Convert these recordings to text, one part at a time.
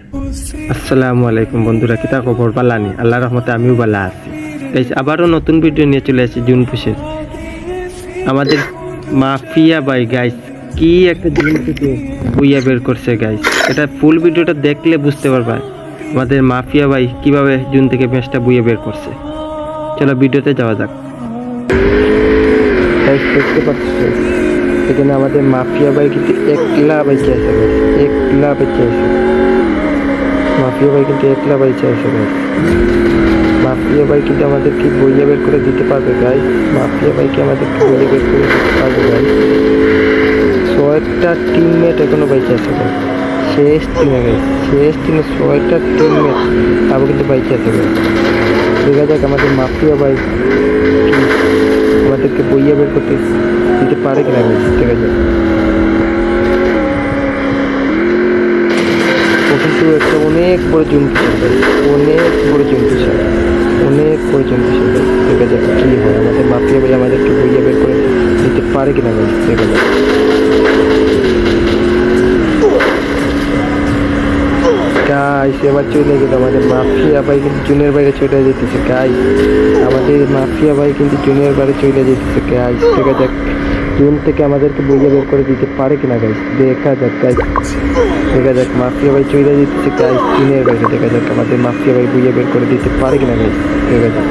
আসসালামু আলাইকুম বন্ধুরা, কিতা খবর? বালানি আল্লাহর রহমতে আমিও বালা আছি। গাইস, আবারও নতুন ভিডিও নিয়ে চলে আসি জুন পুষের। আমাদের মাফিয়া ভাই গাইস কি একটা জুন থেকে বইয়া বের করছে গাইস। এটা ফুল ভিডিওটা দেখলে বুঝতে পারবা আমাদের মাফিয়া ভাই কিভাবে জুন থেকে ম্যাচটা বইয়া বের করছে। চলো ভিডিওতে যাওয়া যাক। গাইস, দেখতে পাচ্ছ এখানে আমাদের মাফিয়া ভাই কিন্তু একলা বেঁচে আছে গাইস, একলা বেঁচে আছে। মাফিয়া ভাই কিন্তু একলা বাইচে আছে গাইস। মাফিয়া ভাই কিন্তু আমাদেরকে বইয়া বের করে দিতে পারবে গাইস। মাফিয়া ভাইকে আমাদেরকে বইয়া বের করে দিতে পারবে গাইস। ছয়টা টিমমেট এখনো বাইচে আছে গাইস। শেষ টিমে গাইস, শেষ টিমে ছয়টা টিমমেট তাও কিন্তু বাইচে আছে গাইস। দেখা যাক আমাদের মাফিয়া ভাই কি আমাদেরকে বইয়া বের করতে দিতে পারে কিনা গাইস। দেখা যাক। কিন্তু একটা অনেক বড় জন্তু সাপ, অনেক বড় জন্তু সাপ, অনেক বড় জন্তু সাপ। দেখা যাক কি হয়, আমাদের মাফিয়া ভাই আমাদেরকে বইয়া বের করে দিতে পারে কিনা গাইস। দেখা যাক। গাইস, এবার চলে গেল আমাদের মাফিয়া ভাই কিন্তু জুনের বাইরে চলে যেতেছে গাইস। আমাদের মাফিয়া ভাই কিন্তু জুনের বাইরে চলে যেতেছে গাইস। দেখা যাক জুন থেকে আমাদেরকে বইয়া বের করে দিতে পারে কিনা গাইস। দেখা যাক গাইস, দেখা যাক মাফিয়া ভাই চলে যেতেছে গাইস জুনের বাইরে। দেখা যাক আমাদের মাফিয়া ভাই বইয়া বের করে দিতে পারে কিনা গাইস। দেখা যাক।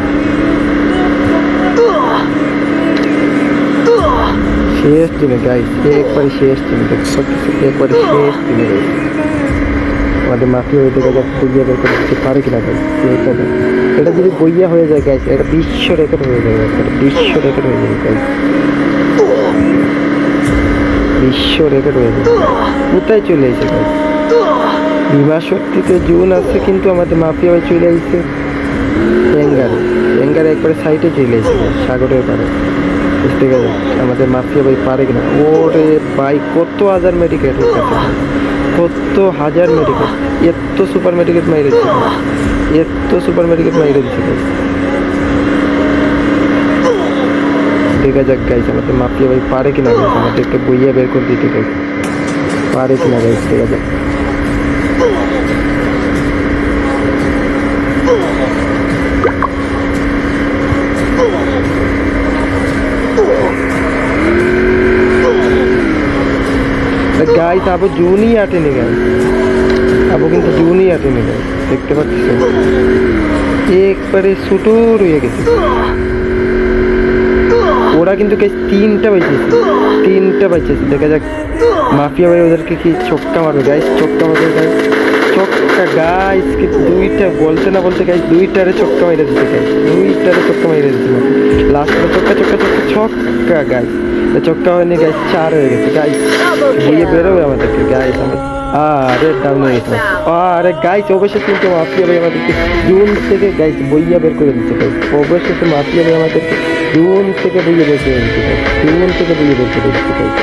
শেষ দিনে গাইস, একবারে শেষ দিনে দেখতে পাচ্ছি, একবারে শেষ দিনে গাইস আমাদের মাফিয়া ভাই দেখা যাক বইয়া বের করে দিতে পারে কিনা গাইস। দেখা যাক। এটা যদি বইয়া হয়ে যায় গাইস, এটা বিশ্ব রেকর্ড হয়ে যাবে, বিশ্ব রেকর্ড হয়ে যাবে গাইস, বিশ্ব রেকর্ড হয়ে যাবে। কোথায় চলে এসে গাইস? বিমা শক্তিতে জুন আছে কিন্তু আমাদের মাফিয়া ভাই চলে আসছে ট্যাঙ্গারে। ট্যাঙ্গারে একবারে সাইডে চলে এসে সাগরের পারে। বুঝতে গেল আমাদের মাফিয়া ভাই পারে কিনা। ওরে ভাই, কত হাজার মেডিকেট আছে, কত হাজার মেডিকেট, এত সুপার মেডিকেট মাইরে দিচ্ছে, এত সুপার মেডিকেট মাইরে দিচ্ছে গাইস। দেখা যাক গাইস আমাদের মাফিয়া ভাই পারে কিনা গাইস আমাদেরকে বইয়া বের করে দিতে গাইস, পারে কিনা গাইস। দেখা যাক। গাইস আবো জুনই আটেনি গাইস, আবো কিন্তু জুনই আটেনি গাইস। দেখতে পাচ্ছি একবারে ছোটো রয়ে গেছে। ওরা কিন্তু গাইস তিনটা বাইচেছে, তিনটা বাইচেছে। দেখা যাক মাফিয়া ভাই ওদেরকে কি ছক্কা মারবে গাইস, ছক্কা মারবে গাইস, ছক্কা গাইস। কিন্তু দুইটা বলতে না বলতে গাইস দুইটারে ছক্কা মেরে দিচ্ছে গাইস, দুইটারে ছক্কা মেরে দিচ্ছে। লাস্টে ছক্কা ছক্কা ছক্কা ছক্কা গাইস, ছক্কা হয়নি গাইস, 4 হয়ে গেছে গাইস। বইয়ে বেরোবে আমাদেরকে গাইস। আরে ডাউন হয়ে গেছে। আরে গাইস অবশ্যই কিন্তু মাফিয়া ভাই আমাদেরকে জুন থেকে গাইস বইয়া বের করে দিচ্ছে গাইস। অবশ্যই মাফিয়া ভাই আমাদেরকে জুন থেকে বইয়ে বের করে দিচ্ছে গাইস, জুন থেকে বইয়ে বের করে দিচ্ছে গাইস।